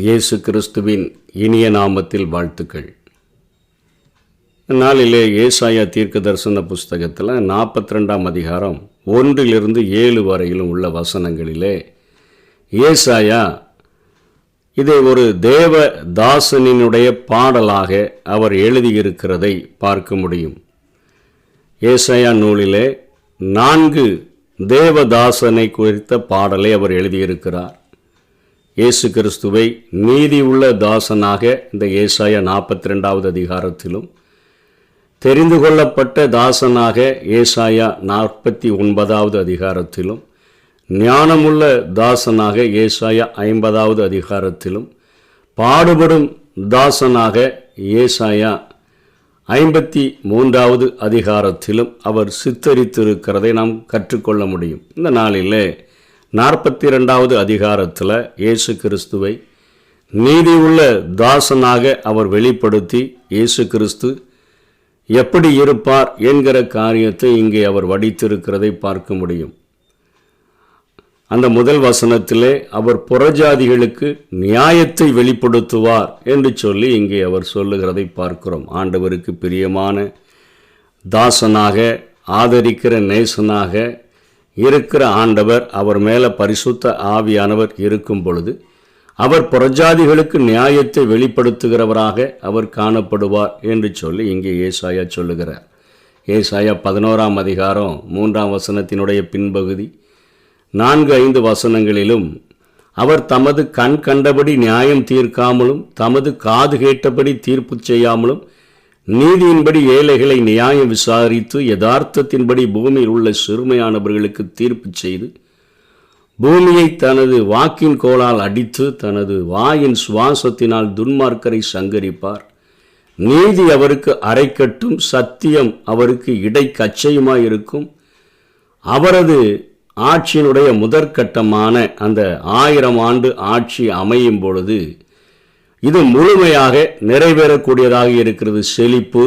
இயேசு கிறிஸ்துவின் இனிய நாமத்தில் வாழ்த்துக்கள். நாளிலே ஏசாயா தீர்க்க தரிசன புஸ்தகத்தில் 42ஆம் அதிகாரம் 1-7 வரையிலும் உள்ள வசனங்களிலே ஏசாயா இதை ஒரு தேவ தாசனினுடைய பாடலாக அவர் எழுதியிருக்கிறதை பார்க்க முடியும். ஏசாயா நூலிலே 4 தேவதாசனை குறித்த பாடலை அவர் எழுதியிருக்கிறார். இயேசு கிறிஸ்துவை நீதி உள்ள தாசனாக இந்த ஏசாயா 42வது அதிகாரத்திலும், தெரிந்து கொள்ளப்பட்ட தாசனாக ஏசாயா 49வது அதிகாரத்திலும், ஞானமுள்ள தாசனாக ஏசாயா 50வது அதிகாரத்திலும், பாடுபடும் தாசனாக ஏசாயா 53வது அதிகாரத்திலும் அவர் சித்தரித்திருக்கிறதை நாம் கற்றுக்கொள்ள முடியும். இந்த நாளிலே 42வது அதிகாரத்தில் இயேசு கிறிஸ்துவை நீதியுள்ள தாசனாக அவர் வெளிப்படுத்தி இயேசு கிறிஸ்து எப்படி இருப்பார் என்கிற காரியத்தை இங்கே அவர் வடித்திருக்கிறதை பார்க்க முடியும். அந்த முதல் வசனத்திலே அவர் புறஜாதிகளுக்கு நியாயத்தை வெளிப்படுத்துவார் என்று சொல்லி இங்கே அவர் சொல்லுகிறதை பார்க்கிறோம். ஆண்டவருக்கு பிரியமான தாசனாக, ஆதரிக்கிற நேசனாக இருக்கிற ஆண்டவர், அவர் மேலே பரிசுத்த ஆவியானவர் இருக்கும் பொழுது அவர் புறஜாதிகளுக்கு நியாயத்தை வெளிப்படுத்துகிறவராக அவர் காணப்படுவார் என்று சொல்லி இங்கே ஏசாயா சொல்லுகிறார். ஏசாயா 11ஆம் அதிகாரம் 3ஆம் வசனத்தினுடைய பின்பகுதி 4-5 வசனங்களிலும் அவர் தமது கண் கண்டபடி நியாயம் தீர்க்காமலும் தமது காது கேட்டபடி தீர்ப்பு செய்யாமலும் நீதியின்படி ஏழைகளை நியாயம் விசாரித்து யதார்த்தத்தின்படி பூமியில் உள்ள சிறுமையானவர்களுக்கு தீர்ப்பு செய்து பூமியை தனது வாக்கின் கோலால் அடித்து தனது வாயின் சுவாசத்தினால் துன்மார்க்கரை சங்கரிப்பார். நீதி அவருக்கு அரைக்கட்டும், சத்தியம் அவருக்கு இடைக்கச்சையுமாயிருக்கும். அவரது ஆட்சியினுடைய முதற்கட்டமான அந்த 1000 ஆண்டு ஆட்சி அமையும் பொழுது இது முழுமையாக நிறைவேறக்கூடியதாக இருக்கிறது. செழிப்பு,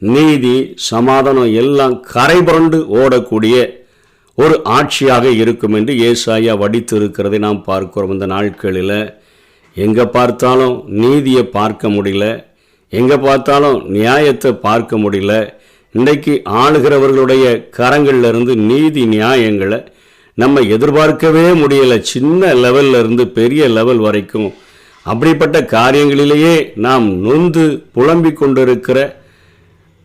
நீதி, சமாதானம் எல்லாம் கரைபுரண்டு ஓடக்கூடிய ஒரு ஆட்சியாக இருக்கும் என்று ஏசாயா வடித்து இருக்கிறதை நாம் பார்க்கிறோம். இந்த நாட்களில் எங்கே பார்த்தாலும் நீதியை பார்க்க முடியல, எங்கே பார்த்தாலும் நியாயத்தை பார்க்க முடியல. இன்றைக்கு ஆளுகிறவர்களுடைய கரங்களிலிருந்து நீதி நியாயங்களை நம்ம எதிர்பார்க்கவே முடியலை. சின்ன லெவலில் இருந்து பெரிய லெவல் வரைக்கும் அப்படிப்பட்ட காரியங்களிலேயே நாம் நொந்து புலம்பிக் கொண்டிருக்கிற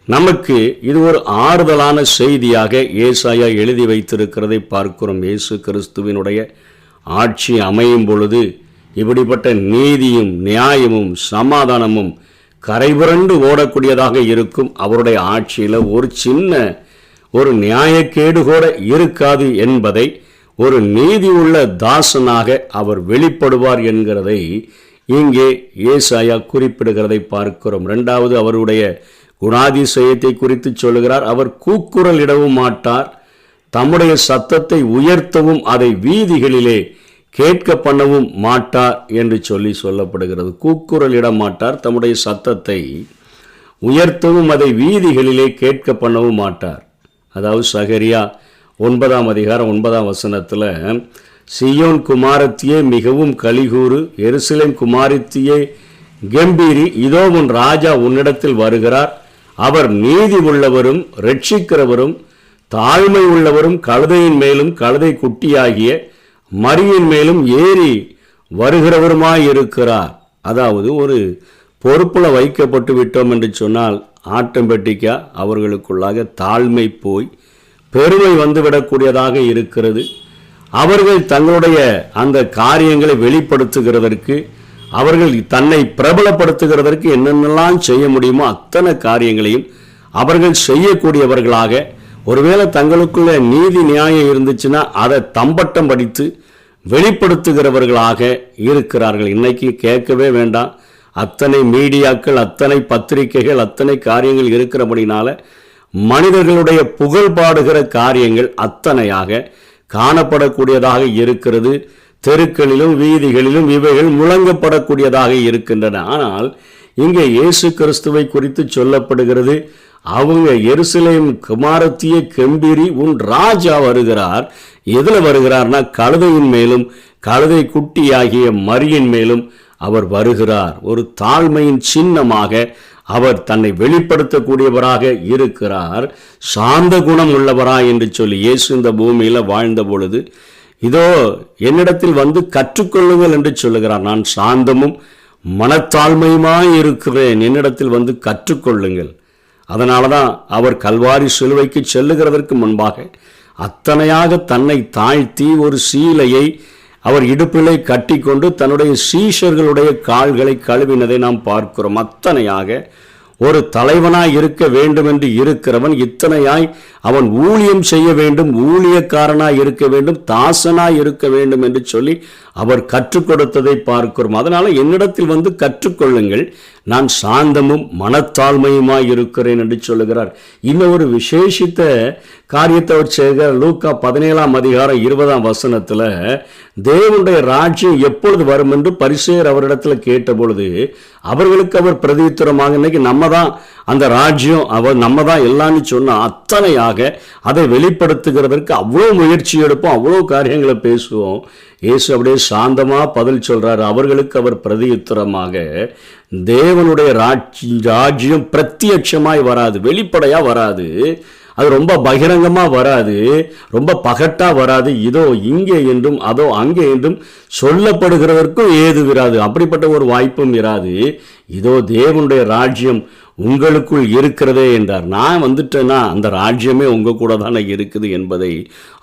நமக்கு இது ஒரு ஆறுதலான செய்தியாக ஏசாயா எழுதி வைத்திருக்கிறதை பார்க்கிறோம். இயேசு கிறிஸ்துவினுடைய ஆட்சி அமையும் பொழுது இப்படிப்பட்ட நீதியும் நியாயமும் சமாதானமும் கரைபுரண்டு ஓடக்கூடியதாக இருக்கும். அவருடைய ஆட்சியில் ஒரு சின்ன ஒரு நியாயக்கேடு கூட இருக்காது என்பதை ஒரு நீதி உள்ள தாசனாக அவர் வெளிப்படுவார் என்கிறதை இங்கே ஏசாயா குறிப்பிடுகிறதை பார்க்கிறோம். 2வது அவருடைய குணாதிசயத்தை குறித்து சொல்லுகிறார். அவர் கூக்குரல் இடவும் மாட்டார், தம்முடைய சத்தத்தை உயர்த்தவும் அதை வீதிகளிலே கேட்க பண்ணவும் மாட்டார் என்று சொல்லப்படுகிறது. கூக்குரல் இட மாட்டார், தம்முடைய சத்தத்தை உயர்த்தவும் அதை வீதிகளிலே கேட்க பண்ணவும் மாட்டார். அதாவது சகரியா 9ஆம் அதிகாரம் 9ஆம் வசனத்தில் சீயோன் குமாரத்தியே மிகவும் கலிகூறு, எருசலேம் குமாரத்தியே கம்பீரி, இதோ உன் ராஜா உன்னிடத்தில் வருகிறார், அவர் நீதி உள்ளவரும் இரட்சிக்கிறவரும் தாழ்மை உள்ளவரும் கழுதையின் மேலும் கழுதை குட்டியாகிய மரியின் மேலும் ஏறி வருகிறவருமாயிருக்கிறார். அதாவது ஒரு பொறுப்பில் வைக்கப்பட்டு விட்டோம் என்று சொன்னால் ஆட்டோமேட்டிக்காக அவர்களுக்குள்ளாக தாழ்மை போய் பெருமை வந்துவிடக்கூடியதாக இருக்கிறது. அவர்கள் தங்களுடைய அந்த காரியங்களை வெளிப்படுத்துகிறதற்கு, அவர்கள் தன்னை பிரபலப்படுத்துகிறதற்கு என்னென்னலாம் செய்ய முடியுமோ அத்தனை காரியங்களையும் அவர்கள் செய்யக்கூடியவர்களாக, ஒருவேளை தங்களுக்குள்ள நீதி நியாயம் இருந்துச்சுன்னா அதை தம்பட்டம் படித்து வெளிப்படுத்துகிறவர்களாக இருக்கிறார்கள். இன்னைக்கு கேட்கவே வேண்டாம், அத்தனை மீடியாக்கள், அத்தனை பத்திரிகைகள், அத்தனை காரியங்கள் இருக்கிறபடினால மனிதர்களுடைய புகழ் பாடுகிற காரியங்கள் அத்தனையாக காணப்படக்கூடியதாக இருக்கிறது. தெருக்களிலும் வீதிகளிலும் இவைகள் முழங்கப்படக்கூடியதாக இருக்கின்றன. ஆனால் இங்கே இயேசு கிறிஸ்துவை குறித்து சொல்லப்படுகிறது, அவங்க எருசலேம் குமாரத்தியே கம்பீரி, உன் ராஜா வருகிறார். எதில் வருகிறார்னா கழுதையின் மேலும் கழுதை குட்டியாகிய மரியின் மேலும் அவர் வருகிறார். ஒரு தாழ்மையின் சின்னமாக அவர் தன்னை வெளிப்படுத்தக்கூடியவராக இருக்கிறார். சாந்த குணம் உள்ளவராய் என்று சொல்லி இயேசு இந்த பூமியில் வாழ்ந்த பொழுது, இதோ என்னிடத்தில் வந்து கற்றுக்கொள்ளுங்கள் என்று சொல்லுகிறார். நான் சாந்தமும் மனத்தாழ்மையுமாய் இருக்கிறேன், என்னிடத்தில் வந்து கற்றுக்கொள்ளுங்கள். அதனால தான் அவர் கல்வாரி சிலுவைக்கு செல்லுகிறதற்கு முன்பாக அத்தனையாக தன்னை தாழ்த்தி ஒரு சீலையை அவர் இடுப்பிலை கட்டி கொண்டு தன்னுடைய சீஷர்களுடைய கால்களை கழுவினதை நாம் பார்க்கிறோம். அத்தனையாக ஒரு தலைவனாய் இருக்க வேண்டும் என்று இருக்கிறவன் இத்தனையாய் அவன் ஊழியம் செய்ய வேண்டும், ஊழியக்காரனாய் இருக்க வேண்டும், தாசனாய் இருக்க வேண்டும் என்று சொல்லி அவர் கற்றுக் கொடுத்ததை பார்க்கிறோம். அதனால என்னிடத்தில் வந்து கற்றுக்கொள்ளுங்கள், நான் சாந்தமும் மனத்தாழ்மையுமாய் இருக்கிறேன் என்று சொல்லுகிறார். இன்னும் ஒரு விசேஷித்த காரியத்தை அவர் செய்கிறார். லூக்கா 17:20 தேவனுடைய ராஜ்யம் எப்பொழுது வரும் என்று பரிசேயர் அவரிடத்தில் கேட்ட பொழுது அவர்களுக்கு அவர் பிரதியுத்தரமாக, இன்னைக்கு நம்ம தான் அந்த ராஜ்யம், அவர் நம்ம தான் எல்லாம்னு சொன்னால் அத்தனையாக அதை வெளிப்படுத்துகிறதற்கு அவ்வளோ முயற்சி எடுப்போம், அவ்வளோ காரியங்களை பேசுவோம். இயேசு அப்படியே சாந்தமாக பதில் சொல்றாரு. அவர்களுக்கு அவர் பிரதியுத்தரமாக, தேவனுடைய ராஜ்யம் பிரத்யட்சமாய் வராது, வெளிப்படையா வராது, அது ரொம்ப பகிரங்கமாக வராது, ரொம்ப பகட்டா வராது, இதோ இங்கே என்றும் அதோ அங்கே என்றும் சொல்லப்படுகிறதற்கும் ஏது இராது, அப்படிப்பட்ட ஒரு வாய்ப்பும் இராது. இதோ தேவனுடைய ராஜ்யம் உங்களுக்குள் இருக்கிறதே என்றார். நான் வந்துட்டேன்னா அந்த ராஜ்யமே உங்கள் கூட தானே இருக்குது என்பதை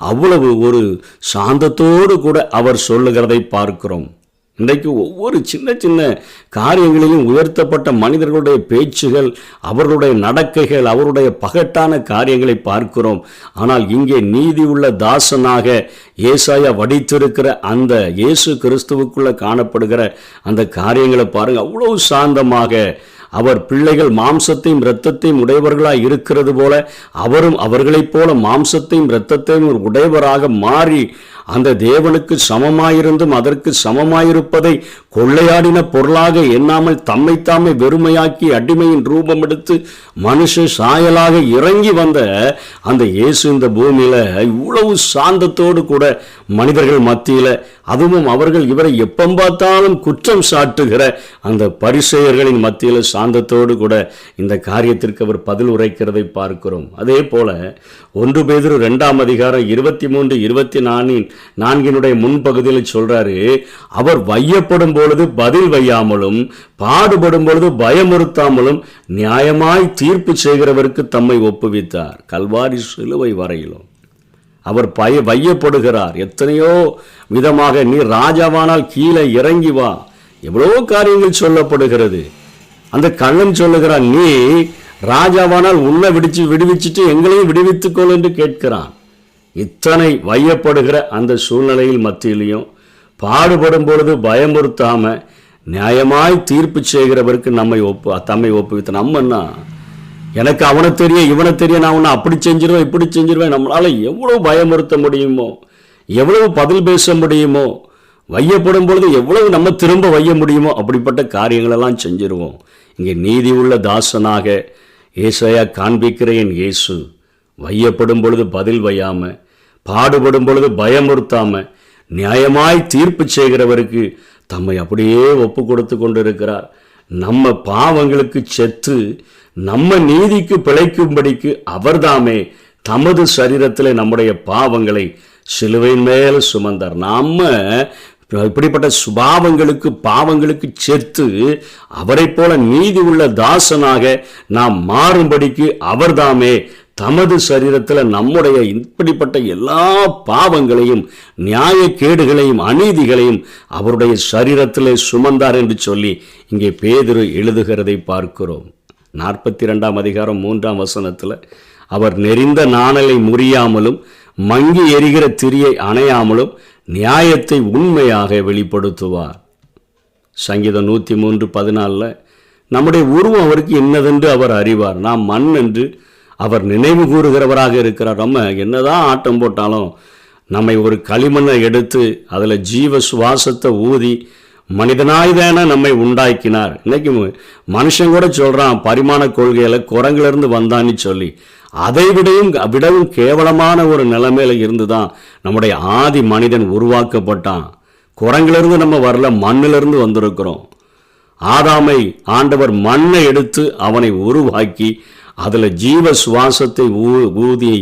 அவ்வளவு ஒரு சாந்தத்தோடு கூட அவர் சொல்லுகிறதை பார்க்கிறோம். இன்றைக்கு ஒவ்வொரு சின்ன சின்ன காரியங்களிலும் உயர்த்தப்பட்ட மனிதர்களுடைய பேச்சுகள், அவர்களுடைய நடக்கைகள், அவருடைய பகட்டான காரியங்களை பார்க்கிறோம். ஆனால் இங்கே நீதி உள்ள தாசனாக ஏசாயா வடித்திருக்கிற அந்த இயேசு கிறிஸ்துவுக்குள்ள காணப்படுகிற அந்த காரியங்களை பாருங்க. அவ்வளவு சாந்தமாக அவர் பிள்ளைகள் மாம்சத்தையும் இரத்தத்தையும் உடையவர்களாக இருக்கிறது போல அவரும் அவர்களைப் போல மாம்சத்தையும் இரத்தத்தையும் உடையவராக மாறி அந்த தேவனுக்கு சமமாயிருந்தும் அதற்கு சமமாயிருப்பதை கொள்ளையாடின பொருளாக எண்ணாமல் தம்மைத்தாமே வெறுமையாக்கி அடிமையின் ரூபம் எடுத்து மனுஷ சாயலாக இறங்கி வந்த அந்த இயேசு இந்த பூமியில இவ்வளவு சாந்தத்தோடு கூட மனிதர்கள் மத்தியில், அதுவும் அவர்கள் இவரை எப்ப பார்த்தாலும் குற்றம் சாட்டுகிற அந்த பரிசேயர்களின் மத்தியில் சாந்தத்தோடு கூட இந்த காரியத்திற்கு அவர் பதில் உரைக்கிறதை பார்க்கிறோம். அதே போல 1 பேதுரு 2:23-24 முன்பகுதியில் சொல்றாரு, அவர் வையப்படும் பொழுது பதில் வையாமலும் பாடுபடும் பொழுது பயமுறுத்தாமலும் நியாயமாய் தீர்ப்பு செய்கிறவருக்கு தம்மை ஒப்புவித்தார். கல்வாரி சிலுவை வரையிலும் அவர் வையப்படுகிறார். எத்தனையோ விதமாக, நீ ராஜாவானால் கீழே இறங்கி வா, எவ்வளவோ காரியங்கள் சொல்லப்படுகிறது. அந்த கள்ளன் சொல்லுகிறான், நீ ராஜாவானால் உன்னை விடுவிச்சுட்டு எங்களையும் விடுவித்துக்கொள் என்று கேட்கிறான். இத்தனை வையப்படுகிற அந்த சூழ்நிலையில் மத்தியிலையும் பாடுபடும் பொழுது பயமுறுத்தாம நியாயமாய் தீர்ப்பு செய்கிறவருக்கு தம்மை ஒப்புவித்த நம்மன்னா, எனக்கு அவனை தெரிய இவனை தெரிய, நான் உன்னை அப்படி செஞ்சிருவேன் இப்படி செஞ்சிருவேன், நம்மளால எவ்வளவு பயமுறுத்த முடியுமோ, எவ்வளவு பதில் பேச முடியுமோ, வையப்படும் பொழுது எவ்வளவு நம்ம திரும்ப வைய முடியுமோ அப்படிப்பட்ட காரியங்களெல்லாம் செஞ்சிருவோம். இங்கே நீதி உள்ள தாசனாக ஏசாயா காண்பிக்கிற என் இயேசு வையப்படும் பொழுது பதில் வையாம, பாடுபடும் பொழுது பயமுறுத்தாம நியாயமாய் தீர்ப்பு செய்கிறவருக்கு தம்மை அப்படியே ஒப்பு கொடுத்து கொண்டு இருக்கிறார். நம்ம பாவங்களுக்கு செத்து நம்ம நீதிக்கு பிழைக்கும்படிக்கு அவர்தாமே தமது சரீரத்தில் நம்முடைய பாவங்களை சிலுவையின் மேல் சுமந்தார். நம்ம இப்படிப்பட்ட சுபாவங்களுக்கு பாவங்களுக்கு சேர்த்து அவரை போல நீதி உள்ள தாசனாக நாம் மாறும்படிக்கு அவர்தாமே தமது சரீரத்தில் நம்முடைய இப்படிப்பட்ட எல்லா பாவங்களையும் நியாயக்கேடுகளையும் அநீதிகளையும் அவருடைய சரீரத்திலே சுமந்தார் என்று சொல்லி இங்கே பேதுரு எழுதுகிறதை பார்க்கிறோம். 42:3 அவர் நெறிந்த நாணலை முறியாமலும் மங்கி எரிகிற திரியை அணையாமலும் நியாயத்தை உண்மையாக வெளிப்படுத்துவார். சங்கீதம் 103:14 நம்முடைய உருவம் அவருக்கு என்னதென்று அவர் அறிவார், நாம் மண் என்று அவர் நினைவு கூறுகிறவராக இருக்கிறார். நம்ம என்னதான் ஆட்டம் போட்டாலும் நம்மை ஒரு களிமண்ணை எடுத்து அதில் ஜீவ சுவாசத்தை ஊதி மனிதனாய்தான நம்மை உண்டாக்கினார். இன்னைக்கு மனுஷன் கூட சொல்றான் பரிமாண கொள்கையில குரங்கிலிருந்து வந்தான்னு சொல்லி, அதை விடவும் கேவலமான ஒரு நிலைமையில இருந்துதான் நம்முடைய ஆதி மனிதன் உருவாக்கப்பட்டான். குரங்கிலிருந்து நம்ம வரல, மண்ணிலிருந்து வந்திருக்கிறோம். ஆதாமை ஆண்டவர் மண்ணை எடுத்து அவனை உருவாக்கி அதில் ஜீவ சுவாசத்தை ஊதி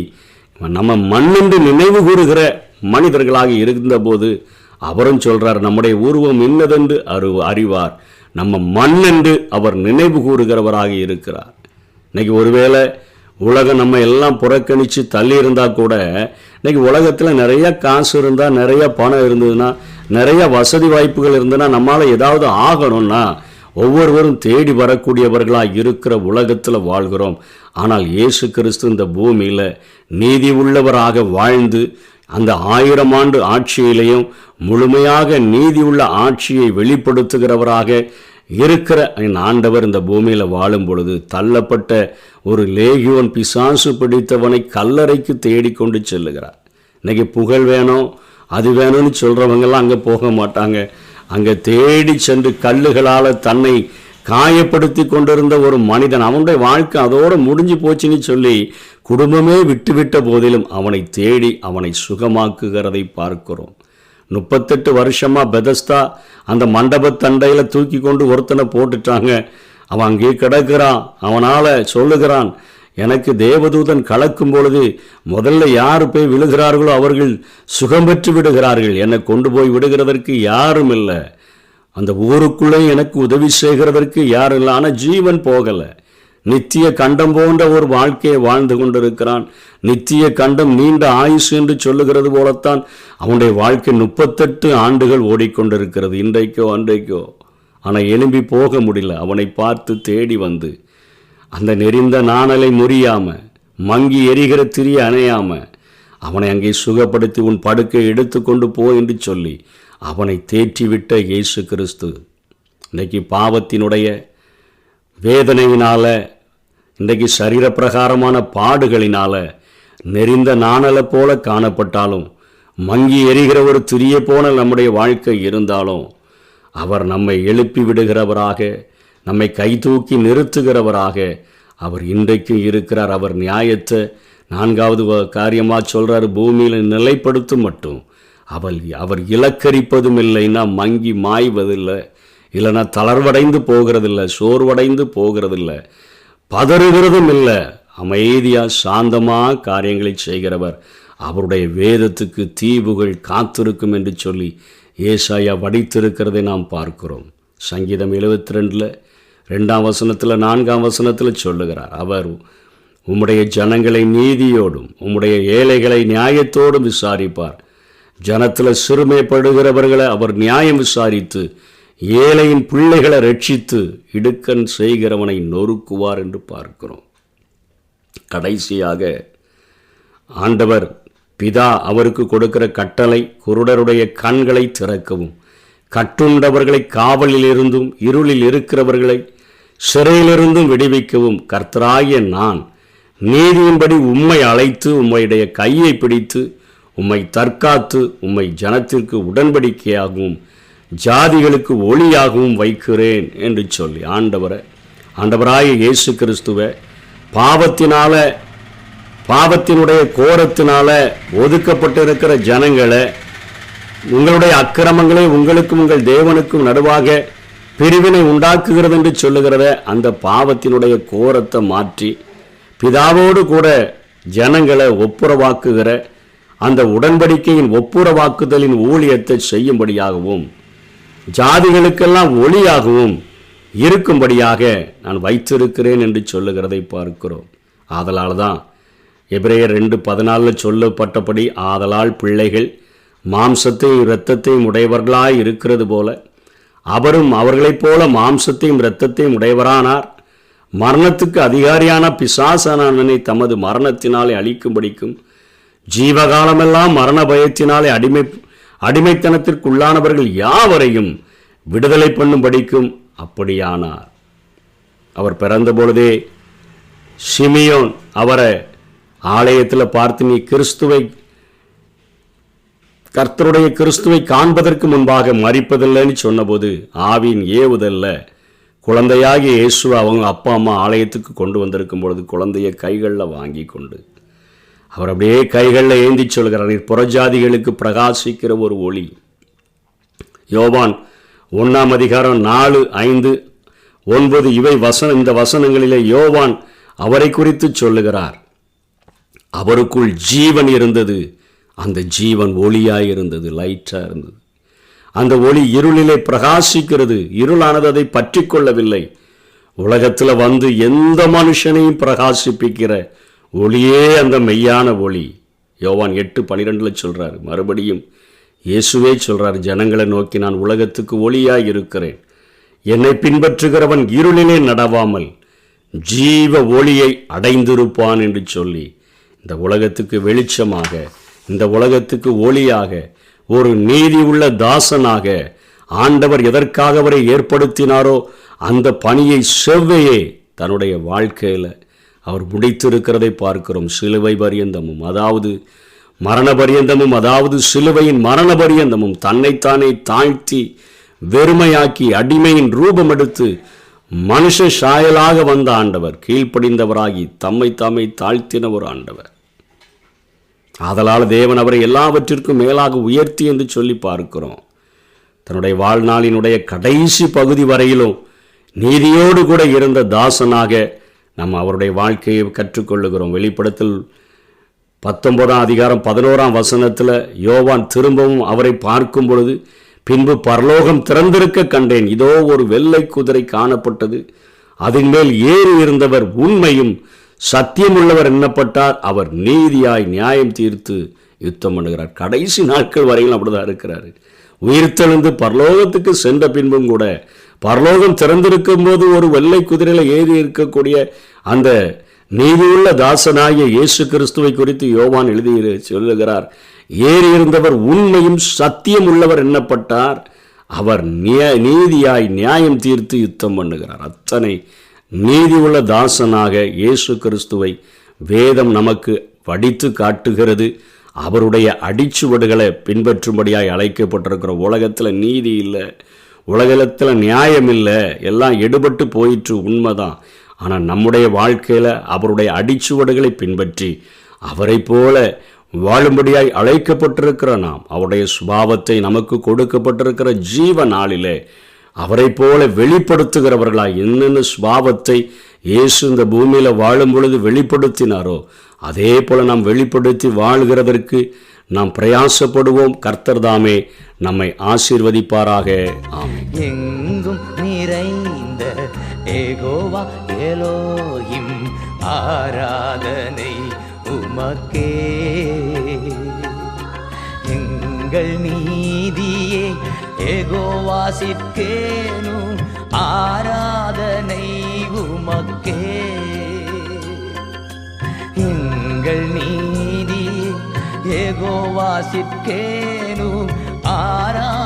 நம்ம மண்ணென்று நினைவு கூறுகிற மனிதர்களாக இருந்தபோது அவரும் சொல்றார், நம்முடைய உருவம் இன்னதென்று அறிவார். நம்ம மண் என்று அவர் நினைவு கூறுகிறவராக இருக்கிறார். இன்னைக்கு ஒருவேளை உலகம் நம்ம எல்லாம் புறக்கணித்து தள்ளி இருந்தால் கூட இன்னைக்கு உலகத்தில் நிறைய காசு இருந்தால், நிறைய பணம் இருந்ததுன்னா, நிறைய வசதி வாய்ப்புகள் இருந்ததுன்னா, நம்மளால் ஏதாவது ஆகணும்னா ஒவ்வொருவரும் தேடி வரக்கூடியவர்களாக இருக்கிற உலகத்தில் வாழ்கிறோம். ஆனால் இயேசு கிறிஸ்து இந்த பூமியில் நீதி உள்ளவராக வாழ்ந்து அந்த 1000 ஆண்டு ஆட்சியிலையும் முழுமையாக நீதி உள்ள ஆட்சியை வெளிப்படுத்துகிறவராக இருக்கிற என் ஆண்டவர் இந்த பூமியில் வாழும் பொழுது தள்ளப்பட்ட ஒரு லேகியோன் பிசாசு பிடித்தவனை கல்லறைக்கு தேடிக்கொண்டு செல்லுகிறார். இன்னைக்கு புகழ் வேணும், அது வேணும்னு சொல்கிறவங்கெல்லாம் அங்கே போக மாட்டாங்க. அங்கே தேடி சென்று கல்லுகளால் தன்னை காயப்படுத்தி கொண்டிருந்த ஒரு மனிதன், அவனுடைய வாழ்க்கை அதோடு முடிஞ்சு போச்சுன்னு சொல்லி குடும்பமே விட்டுவிட்ட போதிலும் அவனை தேடி அவனை சுகமாக்குகிறதை பார்க்கிறோம். 38 வருஷமாக பெதஸ்தா அந்த மண்டபத்தண்டையில் தூக்கி கொண்டு ஒருத்தனை போட்டுட்டாங்க. அவன் அங்கே கிடக்கிறான். அவனால் சொல்லுகிறான், எனக்கு தேவதூதன் கலக்கும் பொழுது முதல்ல யார் போய் விழுகிறார்களோ அவர்கள் சுகம் பெற்று விடுகிறார்கள். என்னை கொண்டு போய் விடுகிறதற்கு யாரும் இல்லை. அந்த ஊருக்குள்ளே எனக்கு உதவி செய்கிறதற்கு யாரும் இல்லை. ஆனால் ஜீவன் போகலை. நித்திய கண்டம் போன்ற ஒரு வாழ்க்கையை வாழ்ந்து கொண்டிருக்கிறான். நித்திய கண்டம் நீண்ட ஆயுசு என்று சொல்லுகிறது போலத்தான் அவனுடைய வாழ்க்கை 38 ஆண்டுகள் ஓடிக்கொண்டிருக்கிறது, இன்றைக்கோ அன்றைக்கோ. ஆனால் எழும்பி போக முடியல. அவனை பார்த்து தேடி வந்து அந்த நெறிந்த நாணலை முறியாம, மங்கி எரிகிற திரிய அணையாம அவனை அங்கே சுகப்படுத்தி உன் படுக்கை எடுத்து கொண்டு போ என்று சொல்லி அவனை தேற்றிவிட்ட இயேசு கிறிஸ்து இன்றைக்கு பாவத்தினுடைய வேதனையினால, இன்றைக்கு சரீரப்பிரகாரமான பாடுகளினால நெறிந்த நாணலை போல காணப்பட்டாலும், மங்கி எரிகிற ஒரு திரிய போன நம்முடைய வாழ்க்கை இருந்தாலும், அவர் நம்மை எழுப்பி விடுகிறவராக, நம்மை கைதூக்கி நிறுத்துகிறவராக அவர் இன்றைக்கு இருக்கிறார். அவர் நியாயத்தை 4வது காரியமாக சொல்கிறார், பூமியில் நிலைப்படுத்தும் மட்டும் அவர் இலக்கரிப்பதும் இல்லைன்னா மங்கி மாய்வதில்லை, இல்லைன்னா தளர்வடைந்து போகிறதில்லை, சோர்வடைந்து போகிறதில்லை, பதறுகிறதும் இல்லை. அமைதியாக சாந்தமாக காரியங்களை செய்கிறவர். அவருடைய வேதத்துக்கு தீவுகள் காத்திருக்கும் என்று சொல்லி ஏசாயா வடித்திருக்கிறதை நாம் பார்க்கிறோம். சங்கீதம் 72 2ஆம் வசனத்தில் 4ஆம் வசனத்தில் சொல்லுகிறார், அவர் உம்முடைய ஜனங்களை நீதியோடும் உம்முடைய ஏழைகளை நியாயத்தோடும் விசாரிப்பார். ஜனத்தில் சிறுமைப்படுகிறவர்களை அவர் நியாயம் விசாரித்து ஏழையின் பிள்ளைகளை ரட்சித்து இடுக்கண் செய்கிறவனை நொறுக்குவார் என்று பார்க்கிறோம். கடைசியாக ஆண்டவர் பிதா அவருக்கு கொடுக்கிற கட்டளை, குருடருடைய கண்களை திறக்கவும், கட்டுண்டவர்களை காவலில் இருந்தும் இருளில் இருக்கிறவர்களை சிறையிலிருந்தும் விடுவிக்கவும் கர்த்தராகிய நான் நீதியின்படி உம்மை அழைத்து உம்மையுடைய கையை பிடித்து உம்மை தற்காத்து உம்மை ஜனத்திற்கு உடன்படிக்கையாகவும் ஜாதிகளுக்கு ஒளியாகவும் வைக்கிறேன் என்று சொல்லி ஆண்டவராகிய இயேசு கிறிஸ்துவை பாவத்தினுடைய கோரத்தினால ஒதுக்கப்பட்டிருக்கிற ஜனங்களை, உங்களுடைய அக்கிரமங்களை உங்களுக்கும் உங்கள் தேவனுக்கும் நடுவாக பிரிவினை உண்டாக்குகிறது என்று சொல்லுகிறத அந்த பாவத்தினுடைய கோரத்தை மாற்றி பிதாவோடு கூட ஜனங்களை ஒப்புரவாக்குகிற அந்த உடன்படிக்கையின் ஒப்புரவாக்குதலின் ஊழியத்தை செய்யும்படியாகவும் ஜாதிகளுக்கெல்லாம் ஒளியாகவும் இருக்கும்படியாக நான் வைத்திருக்கிறேன் என்று சொல்லுகிறதை பார்க்கிறோம். ஆதலால் தான் எபிரேயர் 2:14 சொல்லப்பட்டபடி, ஆதலால் பிள்ளைகள் மாம்சத்தையும் இரத்தத்தையும் உடையவர்களாய் இருக்கிறது போல அவரும் அவர்களைப் போல மாம்சத்தையும் இரத்தத்தையும் உடையவரானார். மரணத்துக்கு அதிகாரியான பிசாசானவனை தமது மரணத்தினாலே அழிக்கும்படிக்கும் ஜீவகாலமெல்லாம் மரண பயத்தினாலே அடிமைத்தனத்திற்குள்ளானவர்கள் யாவரையும் விடுதலை பண்ணும்படிக்கும் அப்படியானார். அவர் பிறந்த பொழுதே சிமியோன் அவரை ஆலயத்தில் பார்த்து, நீ கர்த்தருடைய கிறிஸ்துவை காண்பதற்கு முன்பாக மரிப்பதில்லைன்னு சொன்னபோது ஆவியின் ஏவுதல்ல குழந்தையாகிய இயேசுவை அவங்க அப்பா அம்மா ஆலயத்துக்கு கொண்டு வந்திருக்கும் பொழுது குழந்தைய கைகளில் வாங்கி கொண்டு அவர் அப்படியே கைகளில் ஏந்தி சொல்கிறார், புறஜாதிகளுக்கு பிரகாசிக்கிற ஒரு ஒளி. யோவான் 1 அதிகாரம் 4, 5 9 இந்த வசனங்களிலே யோவான் அவரை குறித்து சொல்லுகிறார். அவருக்குள் ஜீவன் இருந்தது, அந்த ஜீவன் ஒளியாய் இருந்தது, லைட்டா இருந்தது. அந்த ஒளி இருளிலே பிரகாசிக்கிறது, இருளானது அதை பற்றி கொள்ளவில்லை. உலகத்தில் வந்து எந்த மனுஷனையும் பிரகாசிப்பிக்கிற ஒளியே அந்த மெய்யான ஒளி. யோவான் 8:12 சொல்றாரு. மறுபடியும் இயேசுவே சொல்றார், ஜனங்களை நோக்கி, நான் உலகத்துக்கு ஒளியாய் இருக்கிறேன், என்னை பின்பற்றுகிறவன் இருளிலே நடவாமல் ஜீவ ஒளியை அடைந்திருப்பான் என்று சொல்லி, இந்த உலகத்துக்கு வெளிச்சமாக, இந்த உலகத்துக்கு ஒளியாக, ஒரு நீதி உள்ள தாசனாக ஆண்டவர் எதற்காக அவரை ஏற்படுத்தினாரோ அந்த பணியை செவ்வையே தன்னுடைய வாழ்க்கையில் அவர் முடித்திருக்கிறதை பார்க்கிறோம். சிலுவை பரியந்தமும், அதாவது மரண பரியந்தமும், அதாவது சிலுவையின் மரண பரியந்தமும் தன்னைத்தானே தாழ்த்தி வெறுமையாக்கி அடிமையின் ரூபம் எடுத்து மனுஷ சாயலாக வந்த ஆண்டவர், கீழ்ப்படிந்தவராகி தம்மை தாமே தாழ்த்தின ஒரு ஆண்டவர். ஆதலால் தேவன் அவரை எல்லாவற்றிற்கும் மேலாக உயர்த்தி என்று சொல்லி பார்க்கிறோம். தன்னுடைய வாழ்நாளினுடைய கடைசி பகுதி வரையிலும் நீதியோடு கூட இருந்த தாசனாக நம்ம அவருடைய வாழ்க்கையை கற்றுக்கொள்ளுகிறோம். வெளிப்படுத்தல் 19:11 யோவான் திரும்பவும் அவரை பார்க்கும் பொழுது, பின்பு பரலோகம் திறந்திருக்க கண்டேன், இதோ ஒரு வெள்ளை குதிரை காணப்பட்டது, அதன் மேல் ஏறி இருந்தவர் உண்மையும் சத்தியம் உள்ளவர் எண்ணப்பட்டார், அவர் நீதியாய் நியாயம் தீர்த்து யுத்தம் பண்ணுகிறார். கடைசி நாட்கள் வரையில் அப்படிதான் இருக்கிறாரு. உயிர்த்தெழுந்து பரலோகத்துக்கு சென்ற பின்பும் கூட பரலோகம் திறந்திருக்கும் போது ஒரு வெள்ளை குதிரையில ஏறி இருக்கக்கூடிய அந்த நீதியுள்ள தாசனாகிய இயேசு கிறிஸ்துவை குறித்து யோவான் எழுதி சொல்லுகிறார், ஏறி இருந்தவர் உண்மையும் சத்தியம் உள்ளவர் எண்ணப்பட்டார், அவர் நீதியாய் நியாயம் தீர்த்து யுத்தம் பண்ணுகிறார். அத்தனை நீதி உள்ள தாசனாக இயேசு கிறிஸ்துவை வேதம் நமக்கு வடித்து காட்டுகிறது. அவருடைய அடிச்சுவடுகளை பின்பற்றும்படியாய் அழைக்கப்பட்டிருக்கிற உலகத்தில் நீதி இல்லை, உலகத்தில் நியாயம் இல்லை, எல்லாம் எடுபட்டு போயிற்று, உண்மைதான். ஆனால் நம்முடைய வாழ்க்கையில் அவருடைய அடிச்சுவடுகளை பின்பற்றி அவரை போல வாழும்படியாய் அழைக்கப்பட்டிருக்கிற நாம், அவருடைய சுபாவத்தை நமக்கு கொடுக்கப்பட்டிருக்கிற ஜீவ நாளிலே அவரை போல வெளிப்படுத்துகிறவர்களாய் என்னென்ன சுபாவத்தை இயேசு இந்த பூமியில் வாழும் பொழுது வெளிப்படுத்தினாரோ அதே போல நாம் வெளிப்படுத்தி வாழ்கிறதற்கு நாம் பிரயாசப்படுவோம். கர்த்தர் தாமே நம்மை ஆசீர்வதிப்பாராக. ஆமென். எங்கும் நிறைந்த யெகோவா எலோஹிம், ஆராதனை உமக்கே. எங்கள் நீதியே யெகோவா சிற்கேனு, ஆராதனை உமக்கே. எங்கள் நீதி யெகோவா சிற்கேனு, ஆராதனை